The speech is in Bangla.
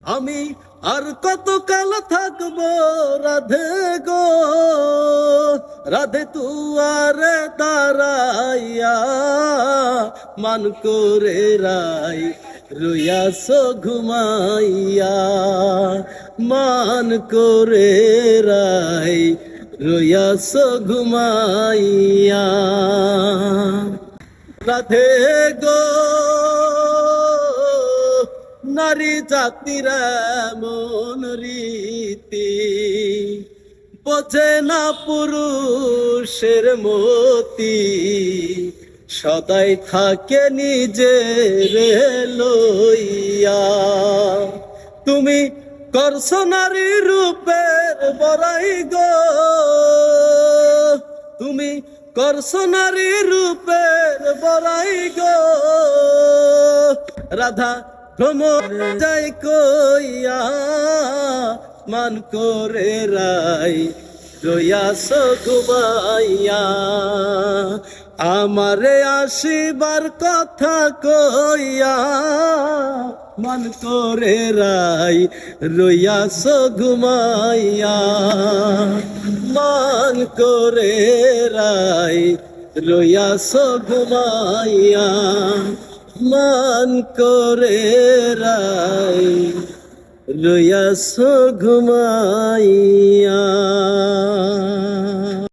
আমি আর কত কাল থাকবো রাধে গো, রাধে তুয়ারে দাঁড়াইয়া মান করে রাই রইয়াছ ঘুমাইয়া, মান করে রাই রইয়াছ ঘুমাইয়া। রাধে গো নারী জাতির এমন রীতি, বোঝে না পুরুষের মতি, সদাই থাকে নিজের লইয়া। তুমি করছো নারী রূপের বড়াই গো, তুমি করছো নারী রূপের বড়াই গো, রাধা ভ্রমণ যাই কইয়া মান করে রাই রইয়াছ ঘুমাইয়া। আমারে আসিবার কথা কইয়া মান করে রাই রইয়াছ ঘুমাইয়া, মান করে রাই রইয়াছ ঘুমাইয়া, মান করে রাই রইয়াছ ঘুমাইয়া।